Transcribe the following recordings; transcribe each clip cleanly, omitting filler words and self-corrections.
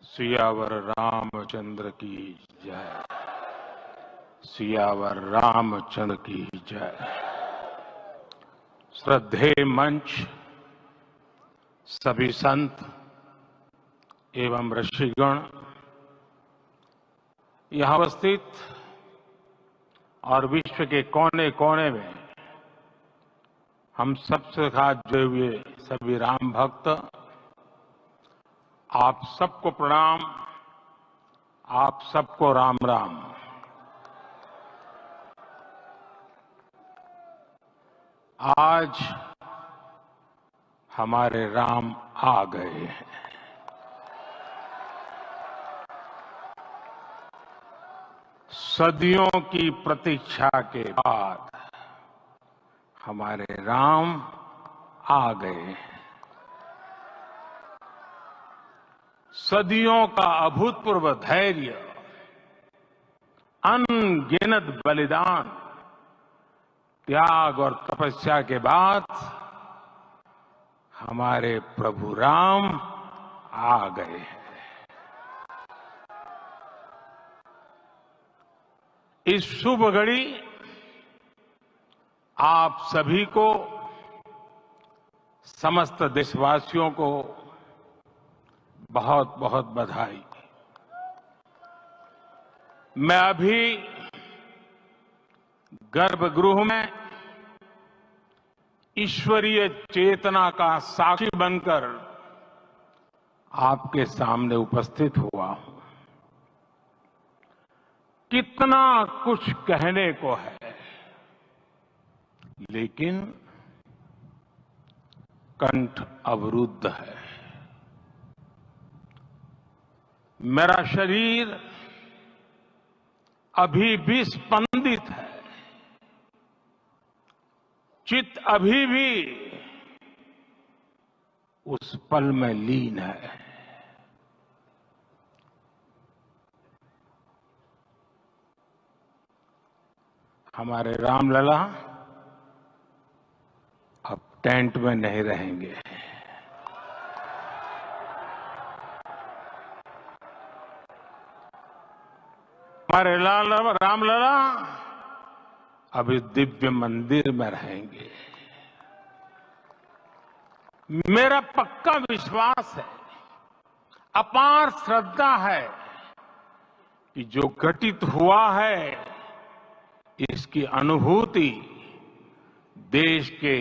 सियावर रामचंद्र की जय। सियावर रामचंद्र की जय। श्रद्धेय मंच, सभी संत एवं ऋषिगण, यहां उपस्थित और विश्व के कोने कोने में हम सबसे साथ जुड़े हुए सभी राम भक्त, आप सबको प्रणाम, आप सबको राम राम। आज हमारे राम आ गए हैं। सदियों की प्रतीक्षा के बाद हमारे राम आ गए हैं। सदियों का अभूतपूर्व धैर्य, अनगिनत बलिदान, त्याग और तपस्या के बाद हमारे प्रभु राम आ गए हैं। इस शुभ घड़ी आप सभी को, समस्त देशवासियों को बहुत बहुत बधाई। मैं अभी गर्भगृह में ईश्वरीय चेतना का साक्षी बनकर आपके सामने उपस्थित हुआ हूं। कितना कुछ कहने को है, लेकिन कंठ अवरुद्ध है। मेरा शरीर अभी भी स्पंदित है, चित्त अभी भी उस पल में लीन है। हमारे रामलला अब टेंट में नहीं रहेंगे। हमारे रामलला अब इस दिव्य मंदिर में रहेंगे। मेरा पक्का विश्वास है, अपार श्रद्धा है कि जो घटित हुआ है, इसकी अनुभूति देश के,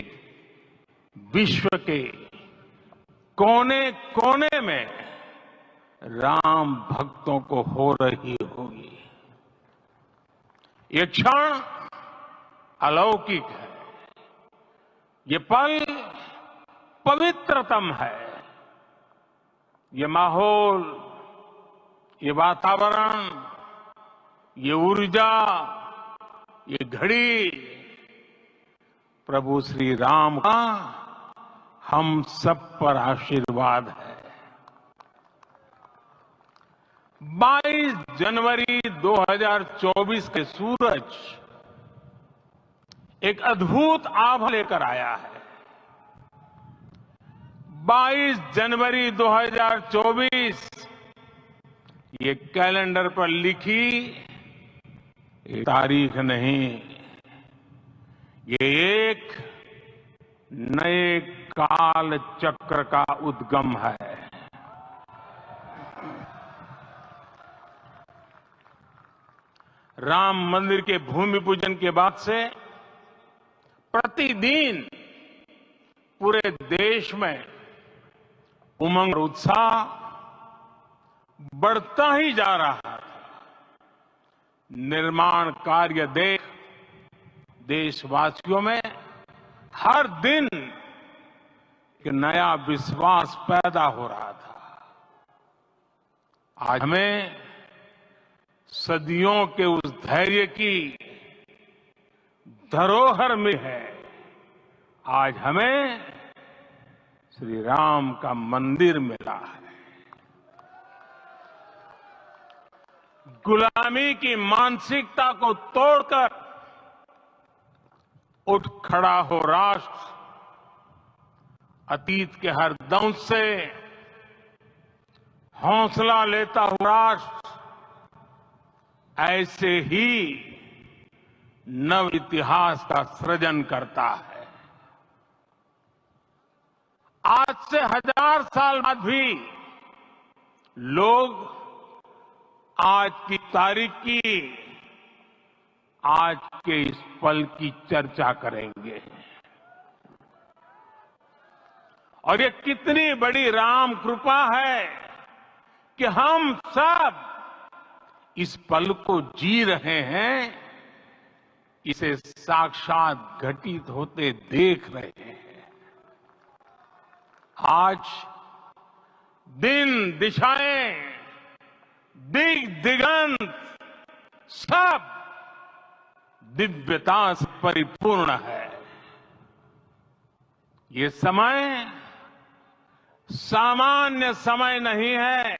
विश्व के कोने कोने में राम भक्तों को हो रही होगी। ये क्षण अलौकिक है, ये पल पवित्रतम है। ये माहौल, ये वातावरण, ये ऊर्जा, ये घड़ी प्रभु श्री राम का हम सब पर आशीर्वाद है। 22 जनवरी 2024 के सूरज एक अद्भुत आभा लेकर आया है। 22 जनवरी 2024 ये कैलेंडर पर लिखी एक तारीख नहीं, ये एक नए काल चक्र का उद्गम है। राम मंदिर के भूमि पूजन के बाद से प्रतिदिन पूरे देश में उमंग और उत्साह बढ़ता ही जा रहा है। निर्माण कार्य देख देशवासियों में हर दिन एक नया विश्वास पैदा हो रहा था। आज हमें सदियों के उस धैर्य की धरोहर में है। आज हमें श्री राम का मंदिर मिला है। गुलामी की मानसिकता को तोड़कर उठ खड़ा हो राष्ट्र। अतीत के हर दंश से हौसला लेता हुआ राष्ट्र ऐसे ही नव इतिहास का सृजन करता है। आज से 1000 साल बाद भी लोग आज की तारीख की, आज के इस पल की चर्चा करेंगे। और ये कितनी बड़ी राम कृपा है कि हम सब इस पल को जी रहे हैं, इसे साक्षात घटित होते देख रहे हैं। आज दिन दिशाएं, दिगंत सब दिव्यता से परिपूर्ण है। ये समय सामान्य समय नहीं है।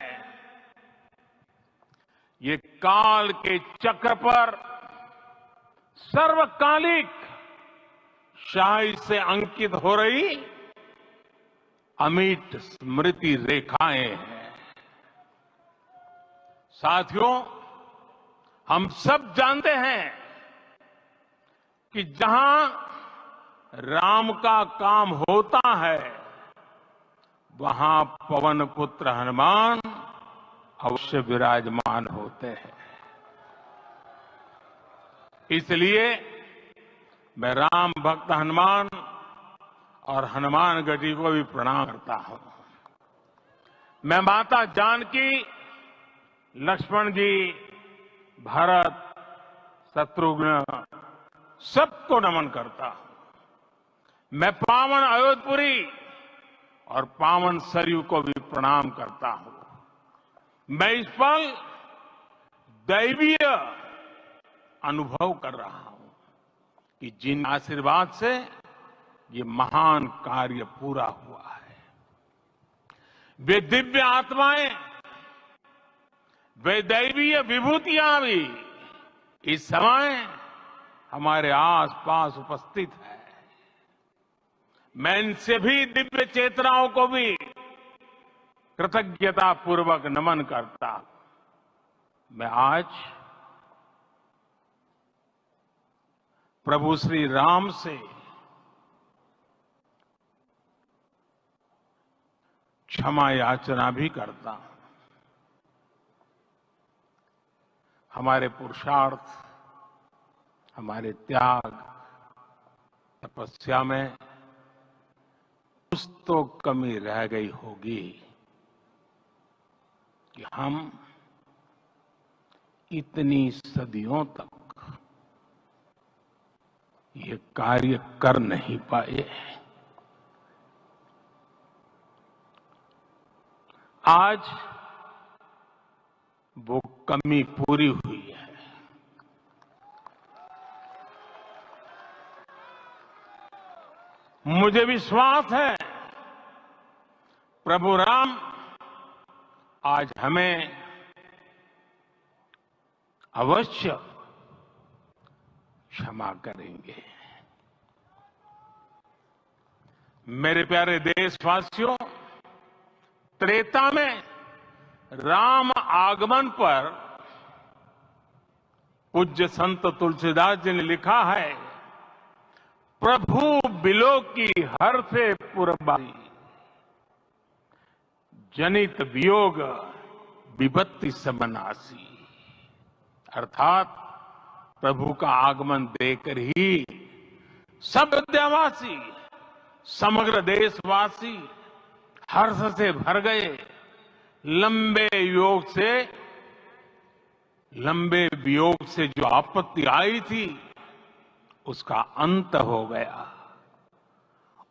ये काल के चक्र पर सर्वकालिक शाही से अंकित हो रही अमिट स्मृति रेखाएं हैं। साथियों, हम सब जानते हैं कि जहां राम का काम होता है, वहां पवन पुत्र हनुमान अवश्य विराजमान होते हैं। इसलिए मैं राम भक्त हनुमान और हनुमान गढ़ी को भी प्रणाम करता हूं। मैं माता जानकी, लक्ष्मण जी, भरत, शत्रुघ्न सबको नमन करता हूं। मैं पावन अयोध्यापुरी और पावन सरयू को भी प्रणाम करता हूं। मैं इस पल दैवीय अनुभव कर रहा हूं कि जिन आशीर्वाद से ये महान कार्य पूरा हुआ है, वे दिव्य आत्माएं, वे दैवीय विभूतियां भी इस समय हमारे आसपास उपस्थित है। मैं इनसे भी दिव्य चेतनाओं को भी कृतज्ञता पूर्वक नमन करता हूं। मैं आज प्रभु श्री राम से क्षमा याचना भी करता हूं। हमारे पुरुषार्थ, हमारे त्याग, तपस्या में कुछ तो कमी रह गई होगी कि हम इतनी सदियों तक ये कार्य कर नहीं पाए। आज वो कमी पूरी हुई है। मुझे विश्वास है प्रभु राम आज हमें अवश्य क्षमा करेंगे। मेरे प्यारे देशवासियों, त्रेता में राम आगमन पर पूज्य संत तुलसीदास जी ने लिखा है, प्रभु बिलो की हर से पुरबाई, जनित वियोग विपत्ति समनासी। अर्थात प्रभु का आगमन देकर ही सब अयोध्यावासी, समग्र देशवासी हर्ष से भर गए। लंबे वियोग से जो आपत्ति आई थी, उसका अंत हो गया।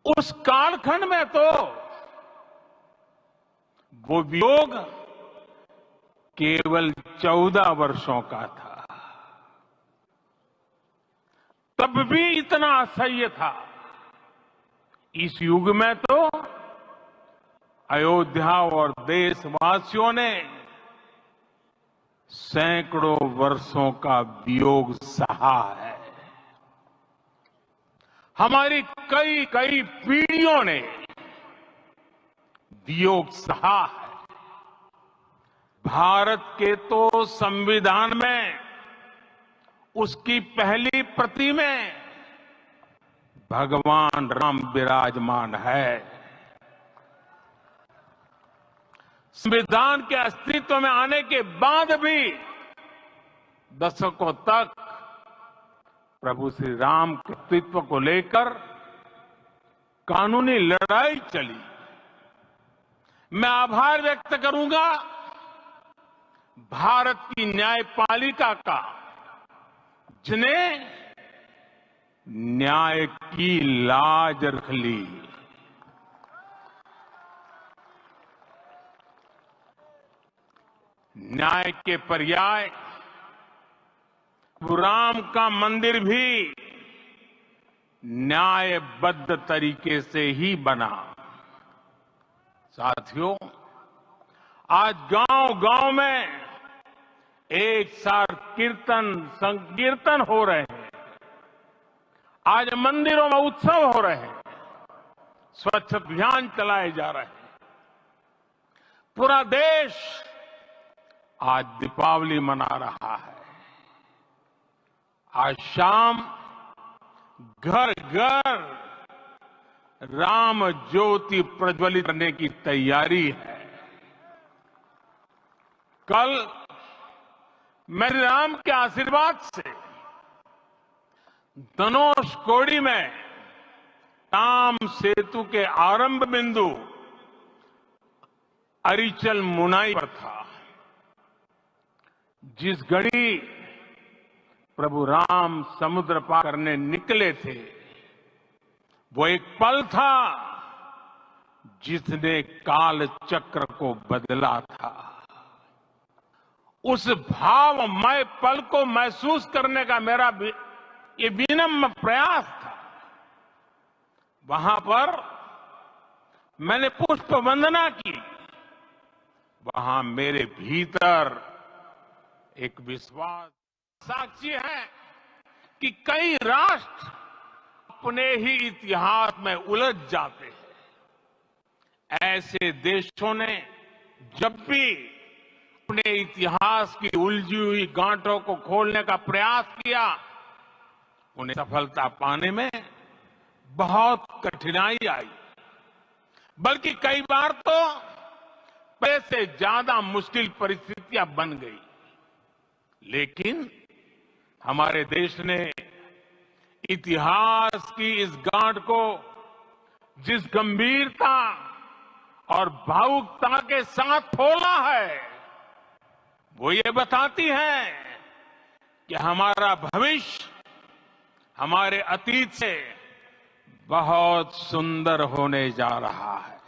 उस कालखंड में तो वो वियोग केवल 14 वर्षों का था। तब भी इतना असह्य था। इस युग में तो अयोध्या और देशवासियों ने सैकड़ों वर्षों का वियोग सहा है। हमारी कई कई पीढ़ियों ने वियोग सहा है। भारत के तो संविधान में उसकी पहली प्रति में भगवान राम विराजमान है। संविधान के अस्तित्व में आने के बाद भी दशकों तक प्रभु श्री राम के अस्तित्व को लेकर कानूनी लड़ाई चली। मैं आभार व्यक्त करूंगा भारत की न्यायपालिका का, जिसने न्याय की लाज रख ली। न्याय के पर्याय राम का मंदिर भी न्यायबद्ध तरीके से ही बना। साथियों, आज गांव-गांव में एक साथ कीर्तन संकीर्तन हो रहे हैं। आज मंदिरों में उत्सव हो रहे हैं, स्वच्छ अभियान चलाए जा रहे हैं। पूरा देश आज दीपावली मना रहा है। आज शाम घर घर राम ज्योति प्रज्वलित करने की तैयारी है। कल मेरे राम के आशीर्वाद से धनुषकोडी में राम सेतु के आरंभ बिंदु अरिचल मुनाई पर था। जिस घड़ी प्रभु राम समुद्र पार करने निकले थे, वो एक पल था जिसने काल चक्र को बदला था। उस भावमय पल को महसूस करने का मेरा ये विनम्र प्रयास था। वहां पर मैंने पुष्प वंदना की। वहां मेरे भीतर एक विश्वास साक्षी है कि कई राष्ट्र अपने ही इतिहास में उलझ जाते हैं। ऐसे देशों ने जब भी अपने इतिहास की उलझी हुई गांठों को खोलने का प्रयास किया, उन्हें सफलता पाने में बहुत कठिनाई आई, बल्कि कई बार तो पहले से ज्यादा मुश्किल परिस्थितियां बन गई। लेकिन हमारे देश ने इतिहास की इस गांठ को जिस गंभीरता और भावुकता के साथ खोला है, वो ये बताती है कि हमारा भविष्य हमारे अतीत से बहुत सुंदर होने जा रहा है।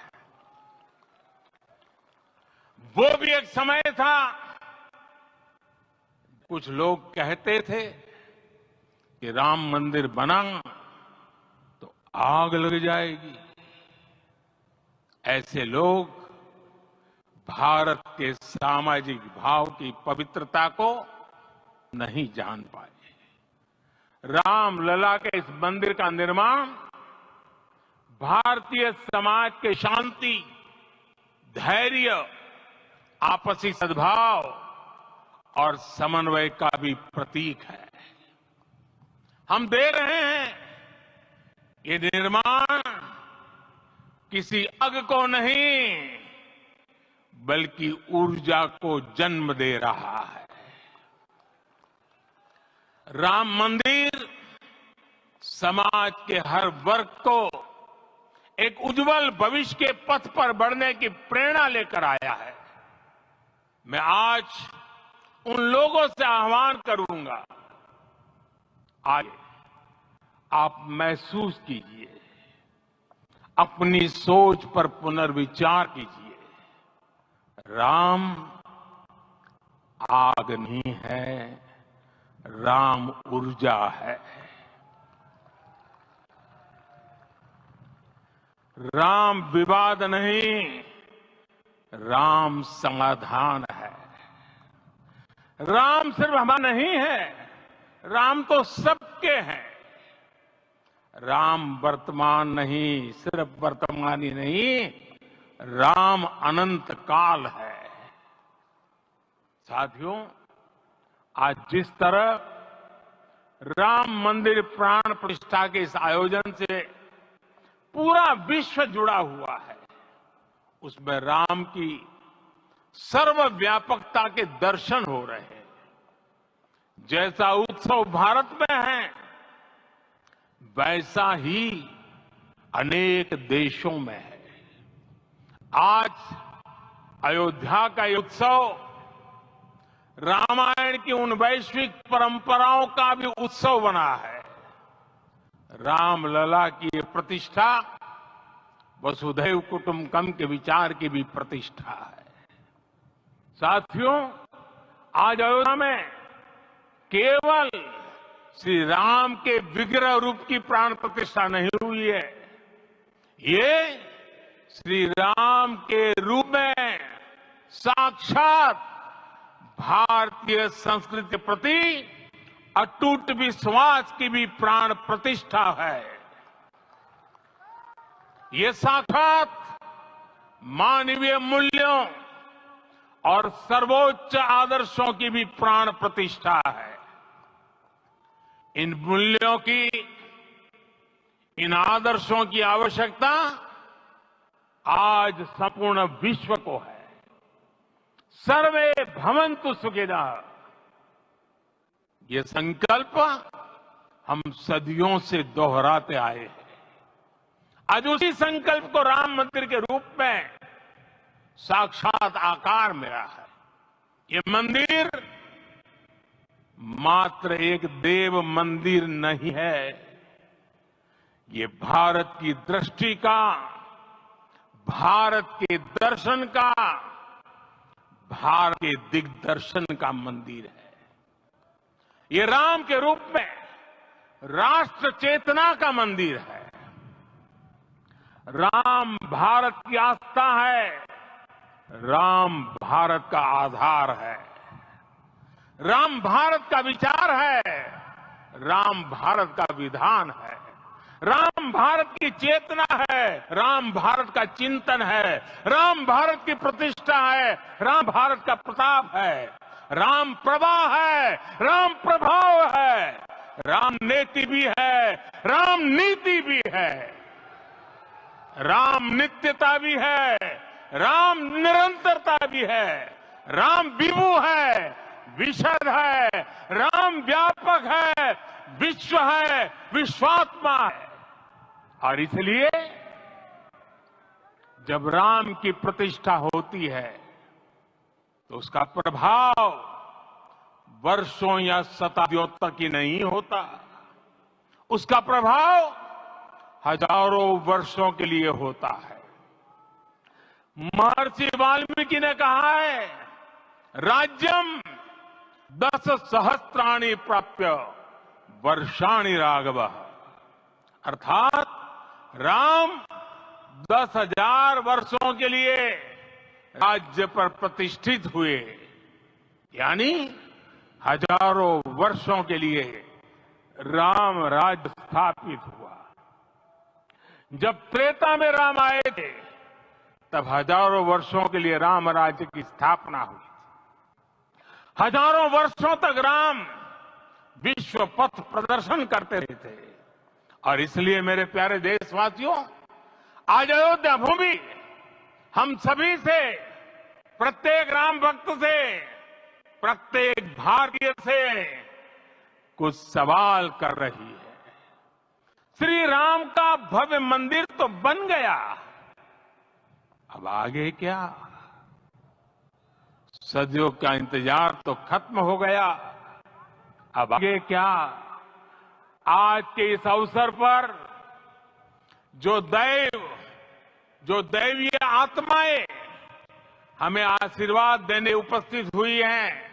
वो भी एक समय था, कुछ लोग कहते थे कि राम मंदिर बना तो आग लग जाएगी। ऐसे लोग भारत के सामाजिक भाव की पवित्रता को नहीं जान पाए। रामलला के इस मंदिर का निर्माण भारतीय समाज के शांति, धैर्य, आपसी सद्भाव और समन्वय का भी प्रतीक है। हम दे रहे हैं ये निर्माण किसी अग को नहीं, बल्कि ऊर्जा को जन्म दे रहा है। राम मंदिर समाज के हर वर्ग को एक उज्जवल भविष्य के पथ पर बढ़ने की प्रेरणा लेकर आया है। मैं आज उन लोगों से आह्वान करूंगा, आइए आप महसूस कीजिए, अपनी सोच पर पुनर्विचार कीजिए। राम आग नहीं है, राम ऊर्जा है। राम विवाद नहीं, राम समाधान है। राम सिर्फ हमारा नहीं है, राम तो सबके हैं। राम वर्तमान नहीं, सिर्फ वर्तमान ही नहीं, राम अनंत काल है। साथियों, आज जिस तरह राम मंदिर प्राण प्रतिष्ठा के इस आयोजन से पूरा विश्व जुड़ा हुआ है, उसमें राम की सर्वव्यापकता के दर्शन हो रहे हैं। जैसा उत्सव भारत में है, वैसा ही अनेक देशों में है। आज अयोध्या का ये उत्सव रामायण की उन वैश्विक परंपराओं का भी उत्सव बना है। रामलला की ये प्रतिष्ठा वसुधैव कुटुंबकम के विचार की भी प्रतिष्ठा है। साथियों, आज अयोध्या में केवल श्री राम के विग्रह रूप की प्राण प्रतिष्ठा नहीं हुई है, ये श्री राम के रूप में साक्षात भारतीय संस्कृति के प्रति अटूट विश्वास की भी प्राण प्रतिष्ठा है। ये साक्षात मानवीय मूल्यों और सर्वोच्च आदर्शों की भी प्राण प्रतिष्ठा है। इन मूल्यों की, इन आदर्शों की आवश्यकता आज संपूर्ण विश्व को है। सर्वे भवन्तु सुखिनः, ये संकल्प हम सदियों से दोहराते आए हैं। आज उसी संकल्प को राम मंदिर के रूप में साक्षात आकार मिला है। ये मंदिर मात्र एक देव मंदिर नहीं है, ये भारत की दृष्टि का, भारत के दर्शन का, भारत के दिग्दर्शन का मंदिर है। ये राम के रूप में राष्ट्र चेतना का मंदिर है। राम भारत की आस्था है, राम भारत का आधार है, राम भारत का विचार है, राम भारत का विधान है, राम भारत की चेतना है, राम भारत का चिंतन है, राम भारत की प्रतिष्ठा है, राम भारत का प्रताप है, राम प्रवाह है, राम प्रभाव है, राम नेति भी है, राम नीति भी है, राम नित्यता भी है, राम निरंतरता भी है, राम विभु है, विशद है, राम व्यापक है, विश्व है, विश्वात्मा है। और इसलिए जब राम की प्रतिष्ठा होती है तो उसका प्रभाव वर्षों या शताब्दियों तक ही नहीं होता, उसका प्रभाव हजारों वर्षों के लिए होता है। महर्षि वाल्मीकि ने कहा है, राज्यम 10 सहस्त्राणि प्राप्य वर्षाणि राघव, अर्थात राम 10,000 वर्षों के लिए राज्य पर प्रतिष्ठित हुए, यानी हजारों वर्षों के लिए राम राज्य स्थापित हुआ। जब त्रेता में राम आए थे तब हजारों वर्षों के लिए राम राज्य की स्थापना हुई। हजारों वर्षों तक राम विश्व पथ प्रदर्शन करते रहे थे। और इसलिए मेरे प्यारे देशवासियों, आज अयोध्या भूमि हम सभी से, प्रत्येक राम भक्त से, प्रत्येक भारतीय से कुछ सवाल कर रही है। श्री राम का भव्य मंदिर तो बन गया, अब आगे क्या? सदियों का इंतजार तो खत्म हो गया, अब आगे क्या? आज के इस अवसर पर जो दैवीय आत्माएं हमें आशीर्वाद देने उपस्थित हुई हैं,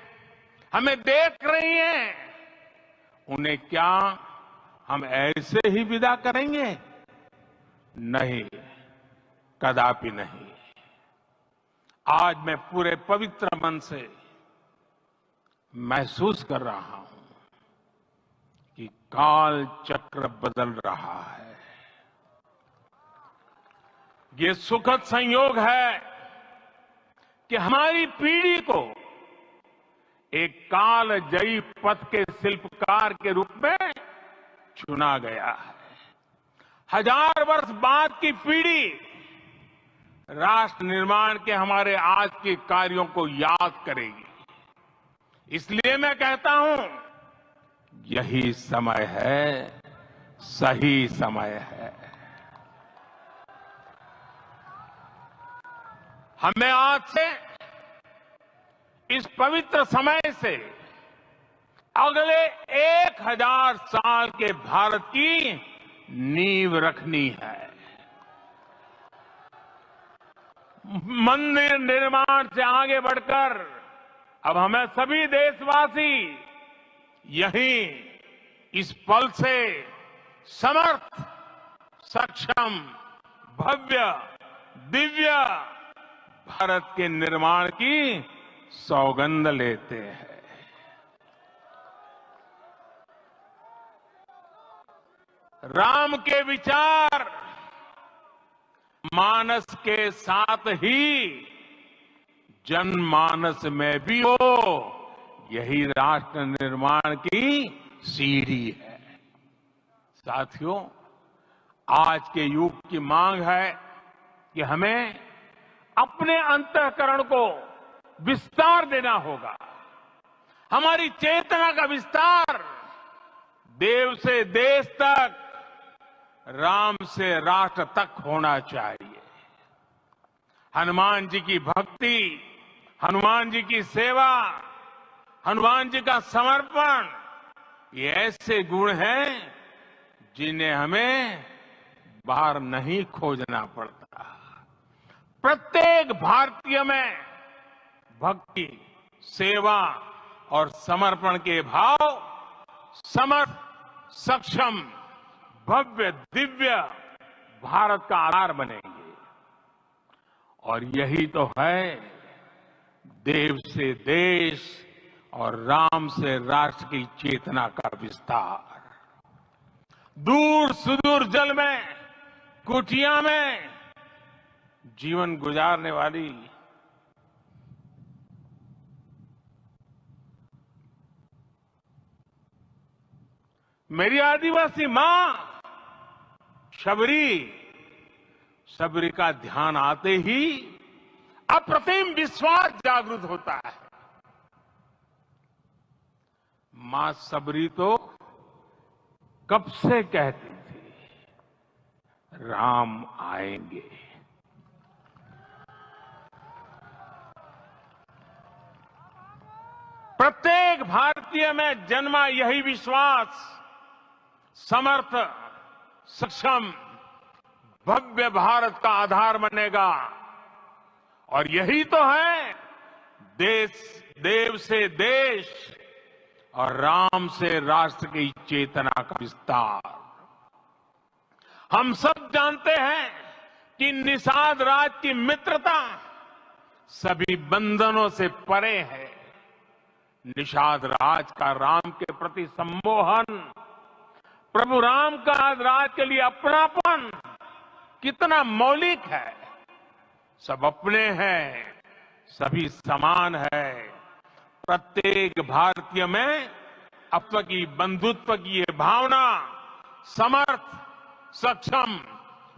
हमें देख रही हैं, उन्हें क्या हम ऐसे ही विदा करेंगे? नहीं, कदापि नहीं। आज मैं पूरे पवित्र मन से महसूस कर रहा हूं कि काल चक्र बदल रहा है। ये सुखद संयोग है कि हमारी पीढ़ी को एक कालजयी पथ के शिल्पकार के रूप में चुना गया है। 1000 वर्ष बाद की पीढ़ी राष्ट्र निर्माण के हमारे आज के कार्यों को याद करेगी। इसलिए मैं कहता हूं, यही समय है, सही समय है। हमें आज से इस पवित्र समय से अगले 1000 साल के भारत की नींव रखनी है। मंदिर निर्माण से आगे बढ़कर अब हमें सभी देशवासी यहीं इस पल से समर्थ, सक्षम, भव्य, दिव्य भारत के निर्माण की सौगंध लेते हैं। राम के विचार मानस के साथ ही जनमानस में भी हो, यही राष्ट्र निर्माण की सीढ़ी है। साथियों, आज के युग की मांग है कि हमें अपने अंतःकरण को विस्तार देना होगा। हमारी चेतना का विस्तार देव से देश तक, राम से राष्ट्र तक होना चाहिए। हनुमान जी की भक्ति, हनुमान जी की सेवा, हनुमान जी का समर्पण, ये ऐसे गुण हैं जिन्हें हमें बाहर नहीं खोजना पड़ता। प्रत्येक भारतीय में भक्ति, सेवा और समर्पण के भाव समर्थ, सक्षम, भव्य, दिव्य भारत का आधार बनेंगे। और यही तो है देव से देश और राम से राष्ट्र की चेतना का विस्तार। दूर सुदूर जल में, कुटिया में जीवन गुजारने वाली मेरी आदिवासी मां शबरी का ध्यान आते ही अप्रतिम विश्वास जागृत होता है। मां शबरी तो कब से कहती थी, राम आएंगे। प्रत्येक भारतीय में जन्मा यही विश्वास समर्थ, सक्षम, भव्य भारत का आधार बनेगा। और यही तो है देव से देश और राम से राष्ट्र की चेतना का विस्तार। हम सब जानते हैं कि निषाद राज की मित्रता सभी बंधनों से परे है। निषाद राज का राम के प्रति सम्मोहन, प्रभु राम का राज के लिए अपनापन कितना मौलिक है। सब अपने हैं, सभी समान है। प्रत्येक भारतीय में अपने की बंधुत्व की ये भावना समर्थ, सक्षम,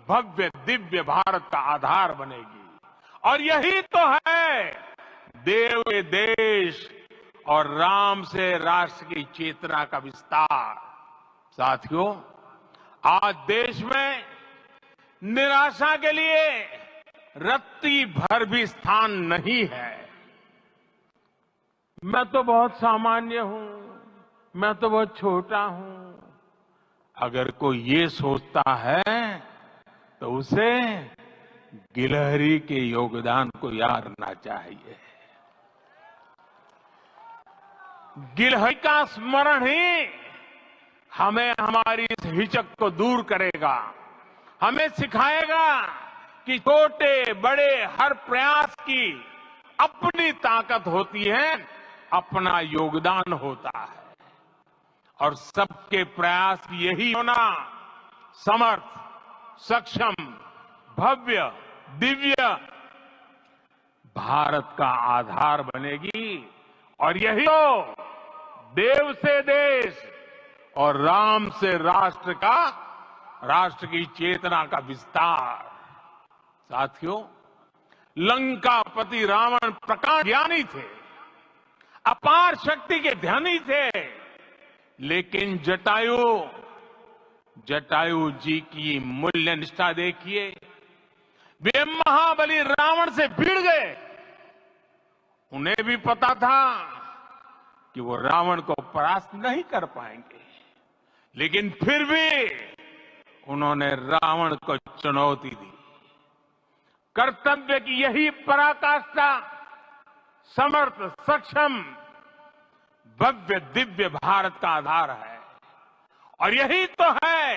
भव्य, दिव्य भारत का आधार बनेगी। और यही तो है देव के देश और राम से राष्ट्र की चेतना का विस्तार। साथियों, आज देश में निराशा के लिए रत्ती भर भी स्थान नहीं है। मैं तो बहुत सामान्य हूं, मैं तो बहुत छोटा हूं। अगर कोई ये सोचता है तो उसे गिलहरी के योगदान को याद रखना चाहिए। गिलहरी का स्मरण ही हमें हमारी इस हिचक को दूर करेगा, हमें सिखाएगा कि छोटे बड़े हर प्रयास की अपनी ताकत होती है, अपना योगदान होता है। और सबके प्रयास की यही होना समर्थ, सक्षम, भव्य, दिव्य भारत का आधार बनेगी। और यही तो देव से देश और राम से राष्ट्र की चेतना का विस्तार। साथियों, लंकापति रावण प्रकांड ज्ञानी थे, अपार शक्ति के धनी थे, लेकिन जटायु जी की मूल्य निष्ठा देखिए। वे महाबली रावण से भिड़ गए। उन्हें भी पता था कि वो रावण को परास्त नहीं कर पाएंगे, लेकिन फिर भी उन्होंने रावण को चुनौती दी। कर्तव्य की यही पराकाष्ठा समर्थ, सक्षम, भव्य, दिव्य भारत का आधार है। और यही तो है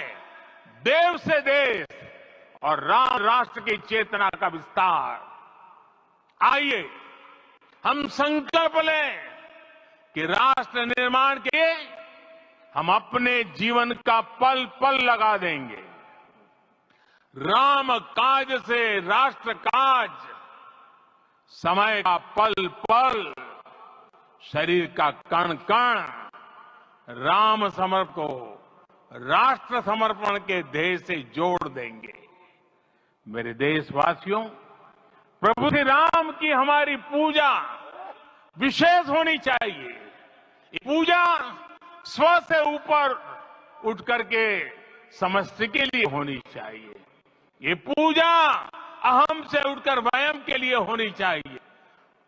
देव से देश और राष्ट्र की चेतना का विस्तार। आइए हम संकल्प लें कि राष्ट्र निर्माण के लिए हम अपने जीवन का पल पल लगा देंगे। राम काज से राष्ट्र काज, समय का पल पल, शरीर का कण कण राम समर्पण को राष्ट्र समर्पण के ध्येय से जोड़ देंगे। मेरे देशवासियों, प्रभु श्री राम की हमारी पूजा विशेष होनी चाहिए। ये पूजा स्व से ऊपर उठ करके समष्टि के लिए होनी चाहिए। ये पूजा अहम से उठकर वयम के लिए होनी चाहिए।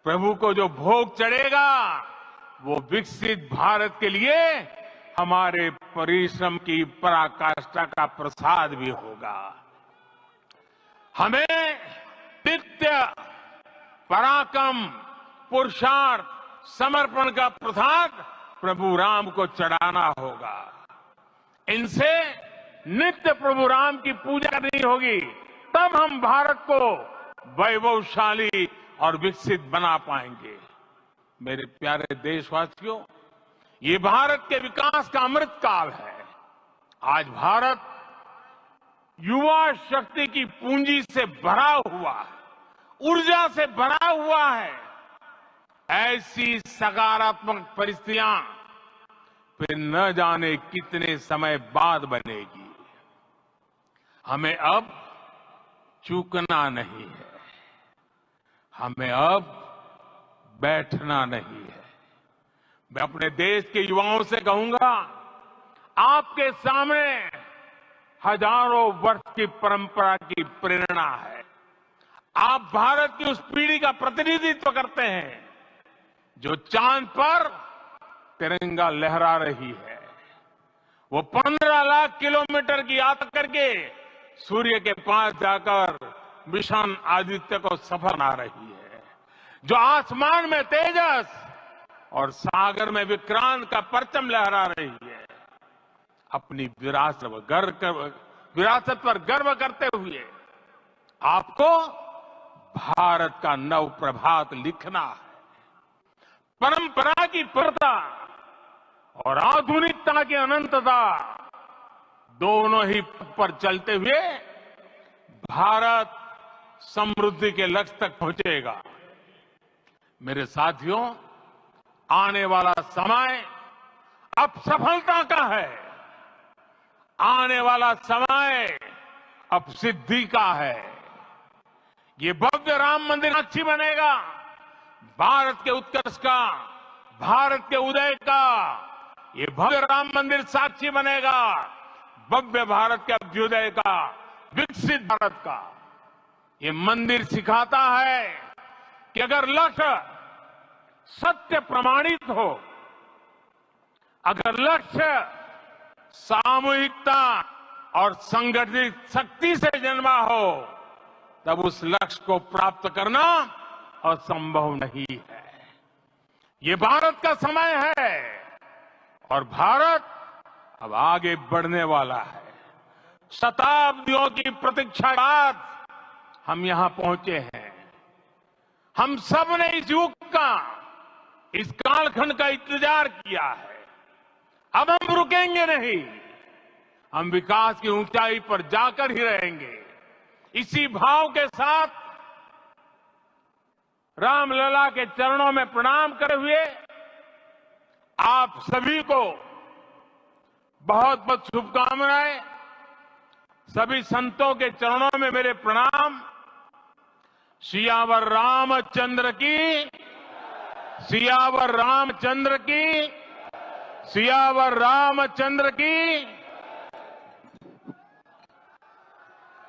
प्रभु को जो भोग चढ़ेगा वो विकसित भारत के लिए हमारे परिश्रम की पराकाष्ठा का प्रसाद भी होगा। हमें नित्य पराक्रम, पुरुषार्थ, समर्पण का प्रसाद प्रभु राम को चढ़ाना होगा। इनसे नित्य प्रभु राम की पूजा करनी होगी, तब हम भारत को वैभवशाली और विकसित बना पाएंगे। मेरे प्यारे देशवासियों, ये भारत के विकास का अमृत काल है। आज भारत युवा शक्ति की पूंजी से भरा हुआ है, ऊर्जा से भरा हुआ है। ऐसी सकारात्मक परिस्थितियां फिर न जाने कितने समय बाद बनेगी। हमें अब चूकना नहीं है, हमें अब बैठना नहीं है। मैं अपने देश के युवाओं से कहूंगा, आपके सामने हजारों वर्ष की परंपरा की प्रेरणा है। आप भारत की उस पीढ़ी का प्रतिनिधित्व करते हैं जो चांद पर तिरंगा लहरा रही है। वो 15 लाख किलोमीटर की यात्रा करके सूर्य के पास जाकर मिशन आदित्य को सफल बना रही है। जो आसमान में तेजस और सागर में विक्रांत का परचम लहरा रही है। अपनी विरासत पर गर्व करते हुए आपको भारत का नव प्रभात लिखना है। परंपरा की पूर्णता और आधुनिकता की अनंतता दोनों ही पर चलते हुए भारत समृद्धि के लक्ष्य तक पहुंचेगा। मेरे साथियों, आने वाला समय अब सफलता का है। आने वाला समय अब सिद्धि का है। ये भव्य राम मंदिर साक्षी बनेगा भारत के उत्कर्ष का, भारत के उदय का। ये भव्य राम मंदिर साक्षी बनेगा भव्य भारत के अभ्युदय का, विकसित भारत का। ये मंदिर सिखाता है कि अगर लक्ष्य सत्य प्रमाणित हो, अगर लक्ष्य सामूहिकता और संगठित शक्ति से जन्मा हो, तब उस लक्ष्य को प्राप्त करना असंभव नहीं है। ये भारत का समय है और भारत अब आगे बढ़ने वाला है। शताब्दियों की प्रतीक्षा के बाद हम यहां पहुंचे हैं। हम सब ने इस युग का, इस कालखंड का इंतजार किया है। अब हम रुकेंगे नहीं, हम विकास की ऊंचाई पर जाकर ही रहेंगे। इसी भाव के साथ रामलला के चरणों में प्रणाम करते हुए आप सभी को बहुत बहुत शुभकामनाएं। सभी संतों के चरणों में मेरे प्रणाम। सियावर रामचंद्र की, सियावर रामचंद्र की, सियावर रामचंद्र की।